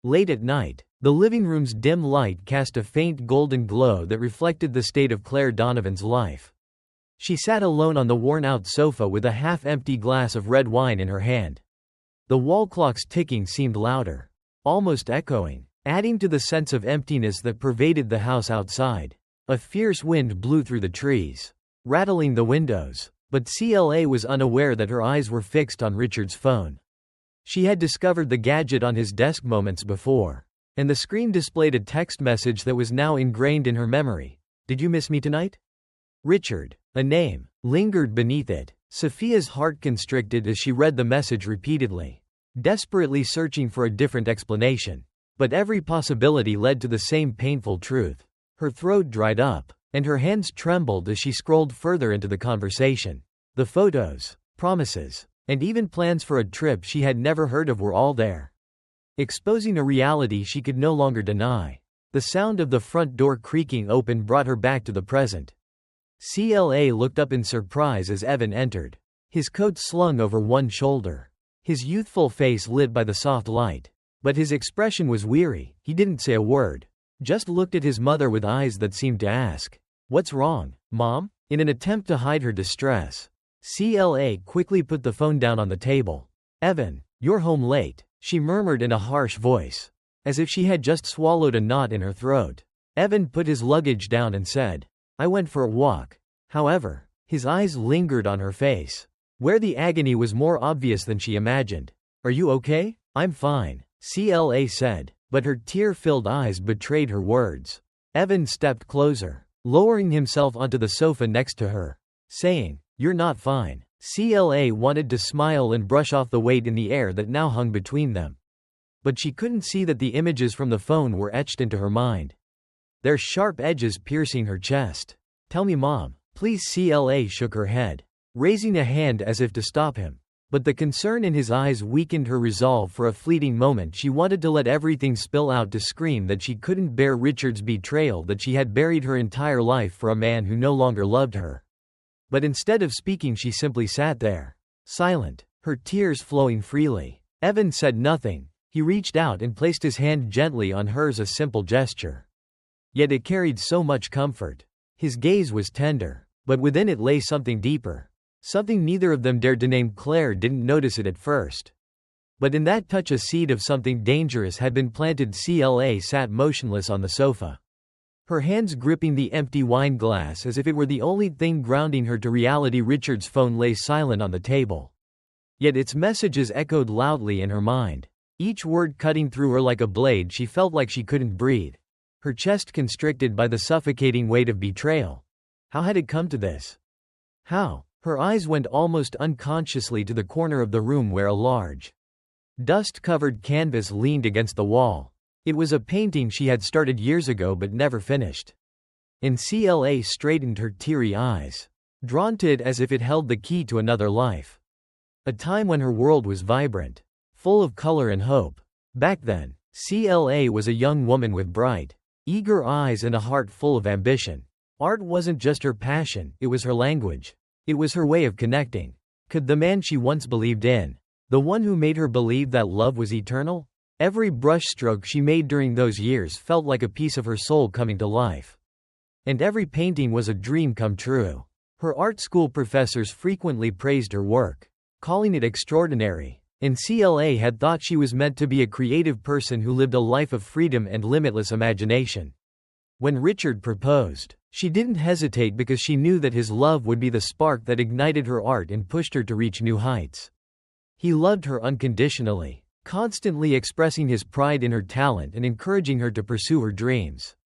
Late at night, the living room's dim light cast a faint golden glow that reflected the state of Claire Donovan's life. She sat alone on the worn-out sofa with a half-empty glass of red wine in her hand. The wall clock's ticking seemed louder, almost echoing, adding to the sense of emptiness that pervaded the house outside. A fierce wind blew through the trees, rattling the windows, but CLA was unaware that her eyes were fixed on Richard's phone. She had discovered the gadget on his desk moments before, and the screen displayed a text message that was now ingrained in her memory. "Did you miss me tonight?" Richard. A name lingered beneath it. Sophia's heart constricted as she read the message repeatedly, desperately searching for a different explanation. But every possibility led to the same painful truth. Her throat dried up, and her hands trembled as she scrolled further into the conversation. The photos, promises, and even plans for a trip she had never heard of were all there, exposing a reality she could no longer deny. The sound of the front door creaking open brought her back to the present. CLA looked up in surprise as Evan entered, his coat slung over one shoulder, his youthful face lit by the soft light. But his expression was weary. He didn't say a word, just looked at his mother with eyes that seemed to ask, "What's wrong, Mom?" In an attempt to hide her distress, CLA quickly put the phone down on the table. "Evan, you're home late," she murmured in a harsh voice, as if she had just swallowed a knot in her throat. Evan put his luggage down and said, "I went for a walk." However, his eyes lingered on her face, where the agony was more obvious than she imagined. "Are you okay?" "I'm fine," CLA said, but her tear-filled eyes betrayed her words. Evan stepped closer, lowering himself onto the sofa next to her, saying, "You're not fine." CLA wanted to smile and brush off the weight in the air that now hung between them. But she couldn't see that the images from the phone were etched into her mind, their sharp edges piercing her chest. "Tell me, Mom, please." CLA shook her head, raising a hand as if to stop him. But the concern in his eyes weakened her resolve. For a fleeting moment she wanted to let everything spill out, to scream that she couldn't bear Richard's betrayal, that she had buried her entire life for a man who no longer loved her. But instead of speaking, she simply sat there, silent, her tears flowing freely. Evan said nothing. He reached out and placed his hand gently on hers, a simple gesture. Yet it carried so much comfort. His gaze was tender, but within it lay something deeper. Something neither of them dared to name. Claire didn't notice it at first, but in that touch a seed of something dangerous had been planted. CLA sat motionless on the sofa, her hands gripping the empty wine glass as if it were the only thing grounding her to reality. Richard's phone lay silent on the table, yet its messages echoed loudly in her mind, each word cutting through her like a blade. She felt like she couldn't breathe, her chest constricted by the suffocating weight of betrayal. How had it come to this? How? Her eyes went almost unconsciously to the corner of the room where a large, dust-covered canvas leaned against the wall. It was a painting she had started years ago but never finished. And CLA straightened her teary eyes, drawn to it as if it held the key to another life. A time when her world was vibrant, full of color and hope. Back then, CLA was a young woman with bright, eager eyes and a heart full of ambition. Art wasn't just her passion, it was her language. It was her way of connecting. Could the man she once believed in, the one who made her believe that love was eternal? Every brushstroke she made during those years felt like a piece of her soul coming to life. And every painting was a dream come true. Her art school professors frequently praised her work, calling it extraordinary. And CLA had thought she was meant to be a creative person who lived a life of freedom and limitless imagination. When Richard proposed, she didn't hesitate because she knew that his love would be the spark that ignited her art and pushed her to reach new heights. He loved her unconditionally, constantly expressing his pride in her talent and encouraging her to pursue her dreams.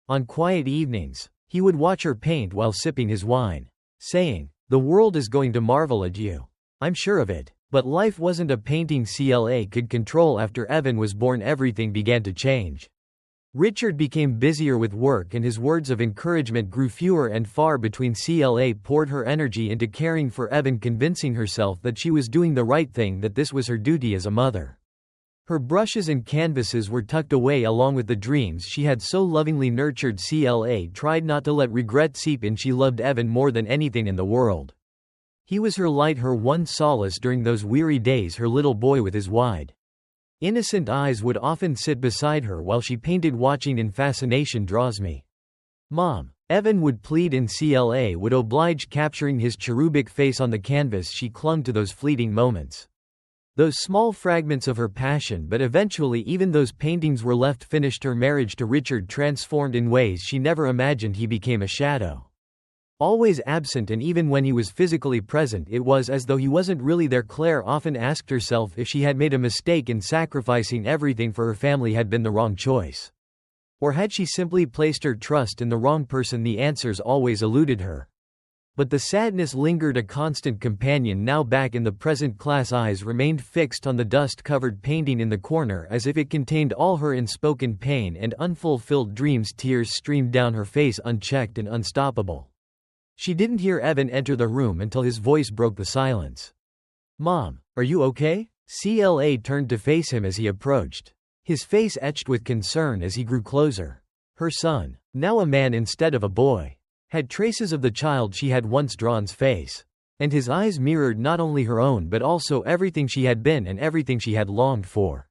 On quiet evenings, he would watch her paint while sipping his wine, saying, "The world is going to marvel at you. I'm sure of it." But life wasn't a painting CLA could control. After Evan was born, everything began to change. Richard became busier with work and his words of encouragement grew fewer and far between. CLA poured her energy into caring for Evan, convincing herself that she was doing the right thing, that this was her duty as a mother. Her brushes and canvases were tucked away along with the dreams she had so lovingly nurtured. CLA tried not to let regret seep in. She loved Evan more than anything in the world. He was her light, her one solace during those weary days, her little boy with his wide, Innocent eyes would often sit beside her while she painted. Watching in fascination draws me. Mom. Evan would plead in CLA would oblige, capturing his cherubic face on the canvas. She clung to those fleeting moments. Those small fragments of her passion, but eventually even those paintings were left finished. Her marriage to Richard transformed in ways she never imagined. He became a shadow. Always absent, and even when he was physically present it was as though he wasn't really there. Claire often asked herself if she had made a mistake in sacrificing everything for her family had been the wrong choice. Or had she simply placed her trust in the wrong person? The answers always eluded her. But the sadness lingered, a constant companion. Now back in the present, Claire's eyes remained fixed on the dust-covered painting in the corner as if it contained all her unspoken pain and unfulfilled dreams. Tears streamed down her face, unchecked and unstoppable. She didn't hear Evan enter the room until his voice broke the silence. Mom, are you okay? CLA turned to face him as he approached. His face etched with concern as he grew closer. Her son, now a man instead of a boy, had traces of the child she had once drawn's face. And his eyes mirrored not only her own but also everything she had been and everything she had longed for.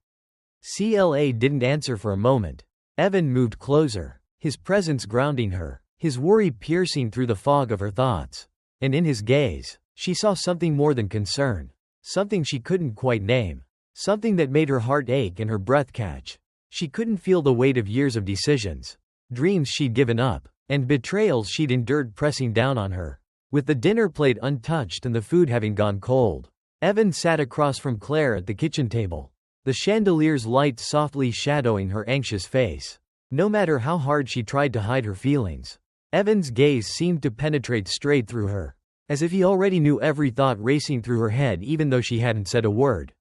CLA didn't answer for a moment. Evan moved closer, his presence grounding her, his worry piercing through the fog of her thoughts. And in his gaze, she saw something more than concern. Something she couldn't quite name. Something that made her heart ache and her breath catch. She couldn't feel the weight of years of decisions, dreams she'd given up, and betrayals she'd endured pressing down on her. With the dinner plate untouched and the food having gone cold, Evan sat across from Claire at the kitchen table, the chandelier's light softly shadowing her anxious face. No matter how hard she tried to hide her feelings, Evan's gaze seemed to penetrate straight through her, as if he already knew every thought racing through her head even though she hadn't said a word.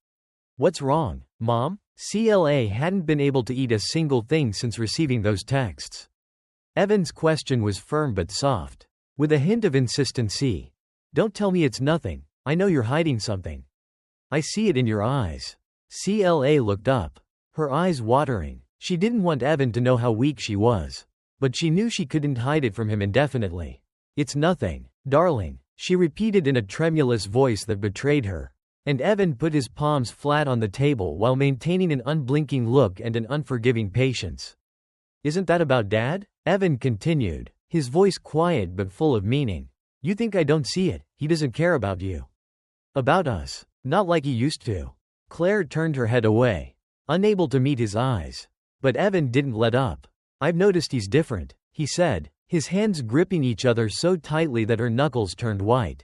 What's wrong, Mom? CLA hadn't been able to eat a single thing since receiving those texts. Evan's question was firm but soft, with a hint of insistency. Don't tell me it's nothing. I know you're hiding something. I see it in your eyes. CLA looked up, her eyes watering. She didn't want Evan to know how weak she was, but she knew she couldn't hide it from him indefinitely. It's nothing, darling, she repeated in a tremulous voice that betrayed her. And Evan put his palms flat on the table while maintaining an unblinking look and an unforgiving patience. Isn't that about Dad? Evan continued, his voice quiet but full of meaning. You think I don't see it? He doesn't care about you. About us. Not like he used to. Claire turned her head away, unable to meet his eyes. But Evan didn't let up. I've noticed he's different, he said, his hands gripping each other so tightly that her knuckles turned white.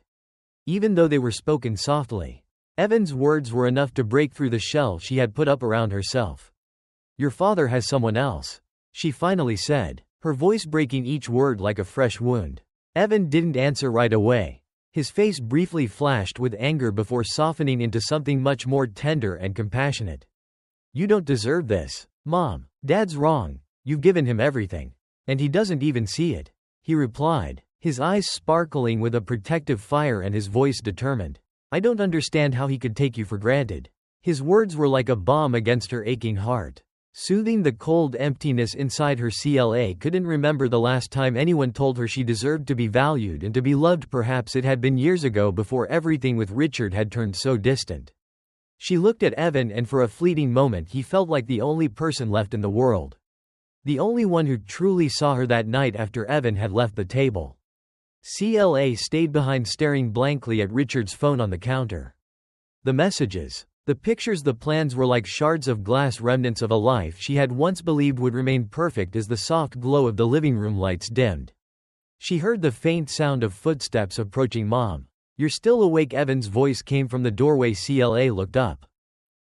Even though they were spoken softly, Evan's words were enough to break through the shell she had put up around herself. Your father has someone else, she finally said, her voice breaking each word like a fresh wound. Evan didn't answer right away. His face briefly flashed with anger before softening into something much more tender and compassionate. You don't deserve this, Mom. Dad's wrong. You've given him everything. And he doesn't even see it, he replied, his eyes sparkling with a protective fire and his voice determined. I don't understand how he could take you for granted. His words were like a balm against her aching heart, soothing the cold emptiness inside her. CLA couldn't remember the last time anyone told her she deserved to be valued and to be loved. Perhaps it had been years ago, before everything with Richard had turned so distant. She looked at Evan, and for a fleeting moment he felt like the only person left in the world. The only one who truly saw her that night after Evan had left the table. CLA stayed behind, staring blankly at Richard's phone on the counter. The messages, the pictures, the plans were like shards of glass, remnants of a life she had once believed would remain perfect. As the soft glow of the living room lights dimmed, she heard the faint sound of footsteps approaching. Mom, you're still awake? Evan's voice came from the doorway. CLA looked up.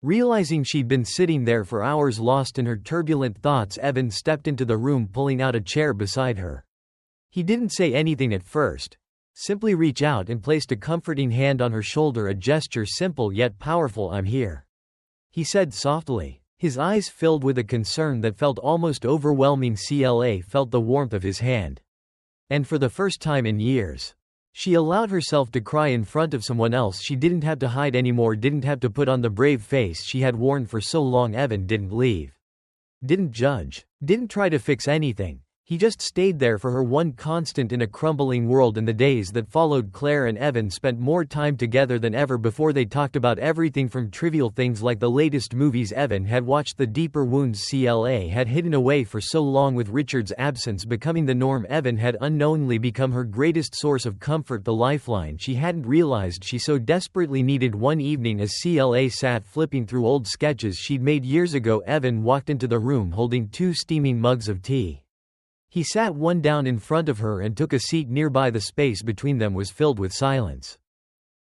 Realizing she'd been sitting there for hours lost in her turbulent thoughts, Evan stepped into the room, pulling out a chair beside her. He didn't say anything at first, simply reached out and placed a comforting hand on her shoulder, a gesture simple yet powerful. I'm here, he said softly, his eyes filled with a concern that felt almost overwhelming. CLA felt the warmth of his hand. And for the first time in years, she allowed herself to cry in front of someone else. She didn't have to hide anymore, didn't have to put on the brave face she had worn for so long. Evan didn't leave, didn't judge, didn't try to fix anything. He just stayed there for her, one constant in a crumbling world. In the days that followed, Claire and Evan spent more time together than ever before. They talked about everything from trivial things like the latest movies Evan had watched, the deeper wounds CLA had hidden away for so long. With Richard's absence becoming the norm, Evan had unknowingly become her greatest source of comfort, the lifeline she hadn't realized she so desperately needed. One evening, as CLA sat flipping through old sketches she'd made years ago, Evan walked into the room holding 2 steaming mugs of tea. He sat one down in front of her and took a seat nearby. The space between them was filled with silence.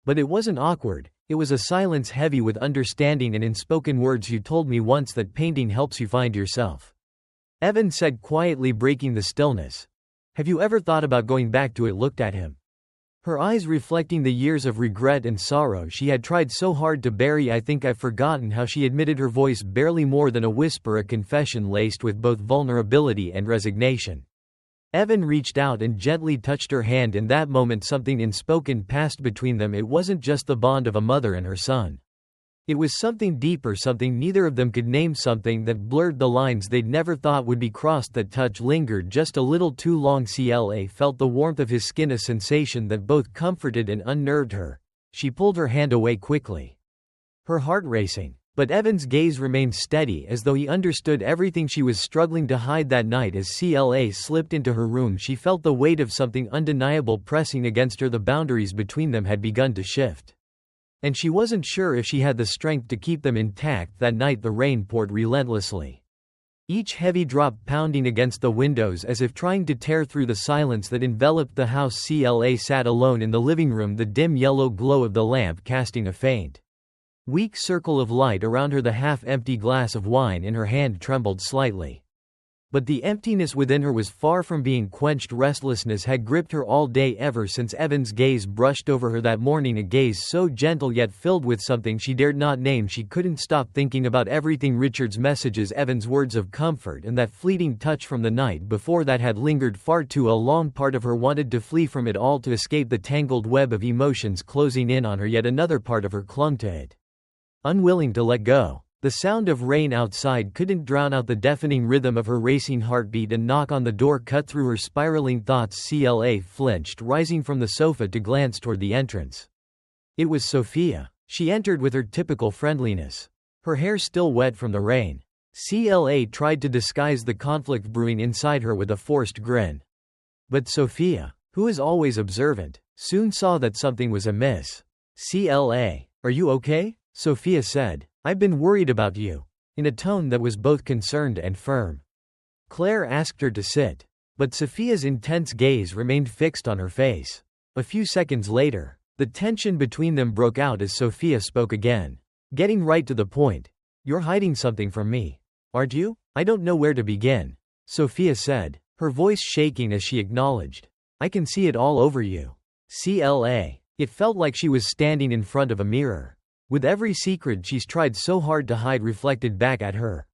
But it wasn't awkward, it was a silence heavy with understanding and unspoken words. "You told me once that painting helps you find yourself," Evan said quietly, breaking the stillness. "Have you ever thought about going back to it?" Looked at him, her eyes reflecting the years of regret and sorrow she had tried so hard to bury. "I think I've forgotten how," she admitted, her voice barely more than a whisper, a confession laced with both vulnerability and resignation. Evan reached out and gently touched her hand. In that moment something unspoken passed between them. It wasn't just the bond of a mother and her son. It was something deeper, something neither of them could name, something that blurred the lines they'd never thought would be crossed. That touch lingered just a little too long. CLA felt the warmth of his skin, a sensation that both comforted and unnerved her. She pulled her hand away quickly, her heart racing. But Evan's gaze remained steady, as though he understood everything she was struggling to hide. That night, as CLA slipped into her room, she felt the weight of something undeniable pressing against her. The boundaries between them had begun to shift, and she wasn't sure if she had the strength to keep them intact. That night the rain poured relentlessly, each heavy drop pounding against the windows as if trying to tear through the silence that enveloped the house. CLA sat alone in the living room, the dim yellow glow of the lamp casting a faint, weak circle of light around her. The half-empty glass of wine in her hand trembled slightly. But the emptiness within her was far from being quenched. Restlessness had gripped her all day, ever since Evan's gaze brushed over her that morning, a gaze so gentle yet filled with something she dared not name. She couldn't stop thinking about everything: Richard's messages, Evan's words of comfort, and that fleeting touch from the night before that had lingered far too long. Part of her wanted to flee from it all, to escape the tangled web of emotions closing in on her, yet another part of her clung to it, unwilling to let go. The sound of rain outside couldn't drown out the deafening rhythm of her racing heartbeat. A knock on the door cut through her spiraling thoughts. CLA flinched, rising from the sofa to glance toward the entrance. It was Sophia. She entered with her typical friendliness, her hair still wet from the rain. CLA tried to disguise the conflict brewing inside her with a forced grin. But Sophia, who is always observant, soon saw that something was amiss. "CLA, are you okay?" Sophia said. "I've been worried about you," in a tone that was both concerned and firm. Claire asked her to sit, but Sophia's intense gaze remained fixed on her face. A few seconds later, the tension between them broke out as Sophia spoke again, getting right to the point. "You're hiding something from me, aren't you?" "I don't know where to begin," Sophia said, her voice shaking as she acknowledged. "I can see it all over you." CLA. It felt like she was standing in front of a mirror, with every secret she's tried so hard to hide reflected back at her.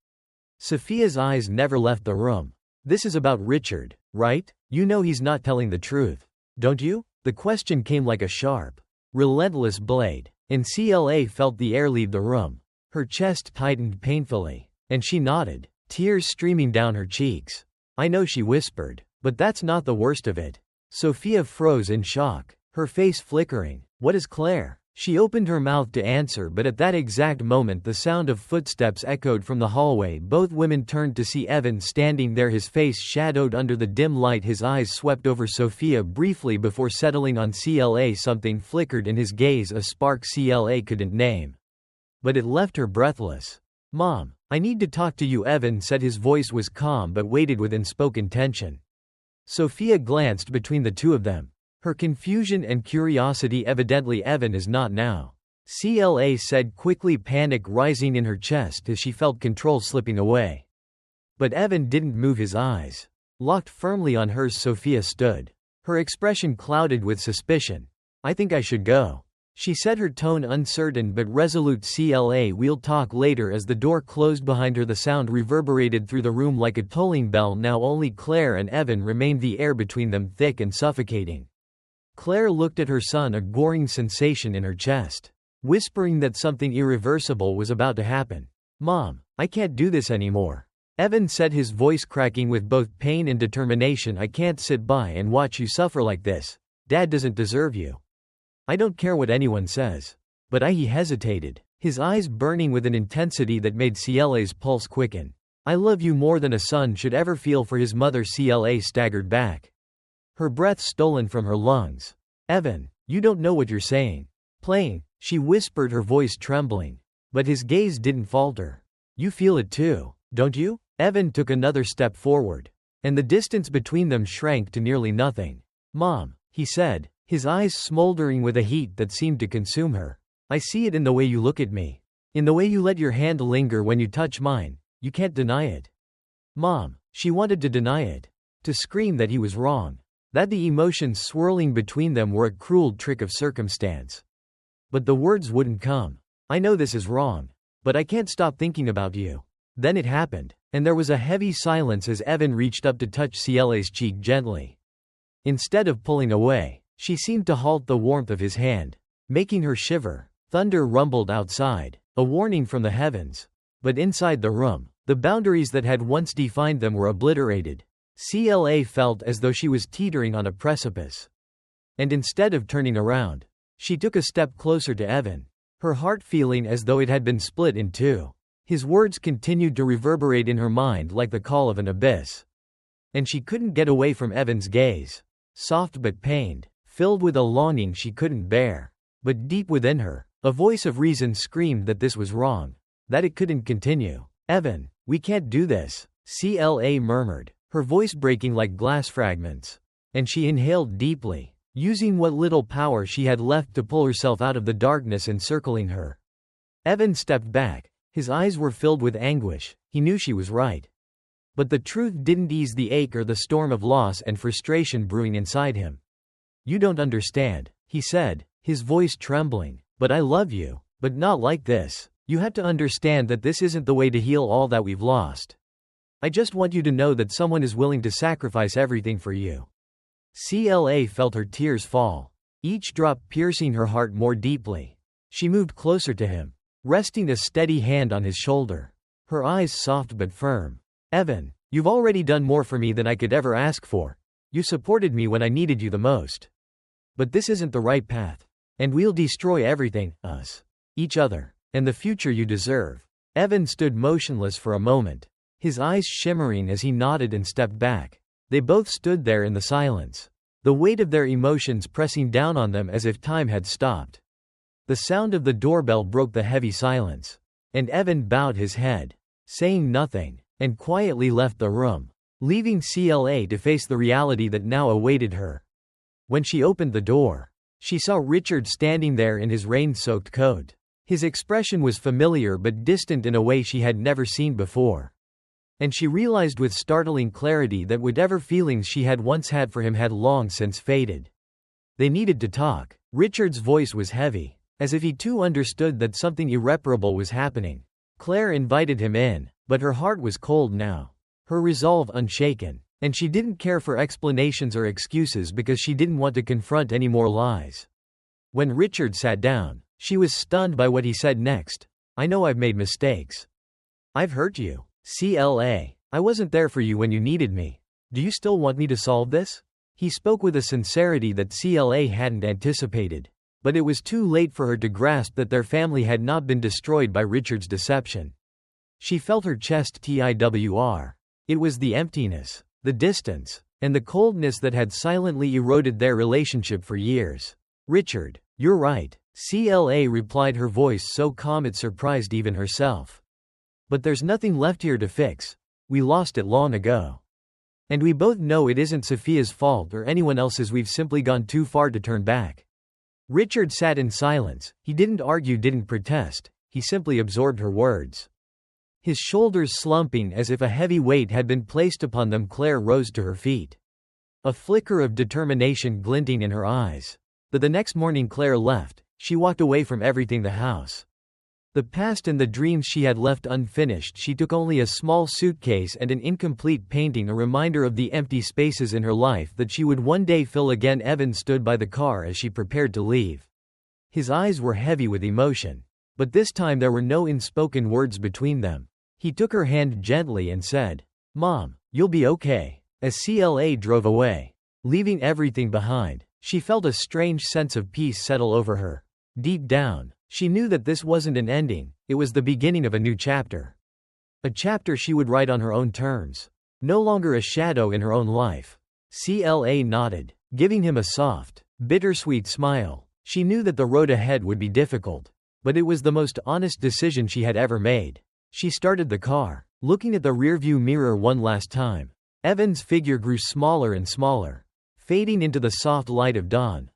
Sophia's eyes never left the room. "This is about Richard, right? You know he's not telling the truth, don't you?" The question came like a sharp, relentless blade, and CLA felt the air leave the room. Her chest tightened painfully, and she nodded, tears streaming down her cheeks. "I know," she whispered, "but that's not the worst of it." Sophia froze in shock, her face flickering. "What is Claire?" She opened her mouth to answer, but at that exact moment the sound of footsteps echoed from the hallway. Both women turned to see Evan standing there, his face shadowed under the dim light. His eyes swept over Sophia briefly before settling on CLA. Something flickered in his gaze, a spark CLA couldn't name, but it left her breathless. "Mom, I need to talk to you," Evan said. His voice was calm but weighted with unspoken tension. Sophia glanced between the two of them, her confusion and curiosity evidently. "Evan is not now," CLA said quickly, panic rising in her chest as she felt control slipping away. But Evan didn't move, his eyes locked firmly on hers. Sophia stood, her expression clouded with suspicion. "I think I should go," she said, her tone uncertain but resolute. CLA, "We'll talk later." As the door closed behind her, the sound reverberated through the room like a tolling bell. Now only Claire and Evan remained, the air between them thick and suffocating. Claire looked at her son, a goring sensation in her chest, whispering that something irreversible was about to happen. "Mom, I can't do this anymore." Evan said, his voice cracking with both pain and determination. I can't sit by and watch you suffer like this. Dad doesn't deserve you. I don't care what anyone says. But he hesitated, his eyes burning with an intensity that made Cla's pulse quicken. I love you more than a son should ever feel for his mother. Cla staggered back, her breath stolen from her lungs. Evan, you don't know what you're saying. Plain, she whispered, her voice trembling. But his gaze didn't falter. You feel it too, don't you? Evan took another step forward, and the distance between them shrank to nearly nothing. Mom, he said, his eyes smoldering with a heat that seemed to consume her. I see it in the way you look at me. In the way you let your hand linger when you touch mine. You can't deny it. Mom, she wanted to deny it. To scream that he was wrong. That the emotions swirling between them were a cruel trick of circumstance. But the words wouldn't come. I know this is wrong. But I can't stop thinking about you. Then it happened, and there was a heavy silence as Evan reached up to touch Cla's cheek gently. Instead of pulling away, she seemed to halt the warmth of his hand, making her shiver. Thunder rumbled outside, a warning from the heavens. But inside the room, the boundaries that had once defined them were obliterated. Cla felt as though she was teetering on a precipice. And instead of turning around, she took a step closer to Evan, her heart feeling as though it had been split in two. His words continued to reverberate in her mind like the call of an abyss. And she couldn't get away from Evan's gaze. Soft but pained, filled with a longing she couldn't bear. But deep within her, a voice of reason screamed that this was wrong. That it couldn't continue. Evan, we can't do this, Cla murmured, her voice breaking like glass fragments. And she inhaled deeply, using what little power she had left to pull herself out of the darkness encircling her. Evan stepped back, his eyes were filled with anguish. He knew she was right. But the truth didn't ease the ache or the storm of loss and frustration brewing inside him. You don't understand, he said, his voice trembling. But I love you. But not like this. You have to understand that this isn't the way to heal all that we've lost. I just want you to know that someone is willing to sacrifice everything for you. Cla felt her tears fall, each drop piercing her heart more deeply. She moved closer to him, resting a steady hand on his shoulder, her eyes soft but firm. Evan, you've already done more for me than I could ever ask for. You supported me when I needed you the most. But this isn't the right path. And we'll destroy everything, us, each other, and the future you deserve. Evan stood motionless for a moment, his eyes shimmering as he nodded and stepped back. They both stood there in the silence, the weight of their emotions pressing down on them as if time had stopped. The sound of the doorbell broke the heavy silence, and Evan bowed his head, saying nothing, and quietly left the room, leaving Cla to face the reality that now awaited her. When she opened the door, she saw Richard standing there in his rain-soaked coat. His expression was familiar but distant in a way she had never seen before. And she realized with startling clarity that whatever feelings she had once had for him had long since faded. They needed to talk. Richard's voice was heavy, as if he too understood that something irreparable was happening. Claire invited him in, but her heart was cold now, her resolve unshaken. And she didn't care for explanations or excuses because she didn't want to confront any more lies. When Richard sat down, she was stunned by what he said next. I know I've made mistakes. I've hurt you. Cla. I wasn't there for you when you needed me. Do you still want me to solve this? He spoke with a sincerity that Cla hadn't anticipated. But it was too late for her to grasp that their family had not been destroyed by Richard's deception. She felt her chest twr. It was the emptiness, the distance, and the coldness that had silently eroded their relationship for years. Richard, you're right, Cla replied, her voice so calm it surprised even herself. But there's nothing left here to fix. We lost it long ago. And we both know it isn't Sophia's fault or anyone else's. We've simply gone too far to turn back. Richard sat in silence. He didn't argue, didn't protest. He simply absorbed her words. His shoulders slumping as if a heavy weight had been placed upon them, Claire rose to her feet, a flicker of determination glinting in her eyes. But the next morning Claire left. She walked away from everything: the house, the past, and the dreams she had left unfinished. She took only a small suitcase and an incomplete painting, a reminder of the empty spaces in her life that she would one day fill again. Evan stood by the car as she prepared to leave. His eyes were heavy with emotion. But this time there were no unspoken words between them. He took her hand gently and said, "Mom, you'll be okay." As CLA drove away, leaving everything behind, she felt a strange sense of peace settle over her. Deep down, she knew that this wasn't an ending, it was the beginning of a new chapter. A chapter she would write on her own terms. No longer a shadow in her own life. CLA nodded, giving him a soft, bittersweet smile. She knew that the road ahead would be difficult, but it was the most honest decision she had ever made. She started the car, looking at the rearview mirror one last time. Evan's figure grew smaller and smaller, fading into the soft light of dawn.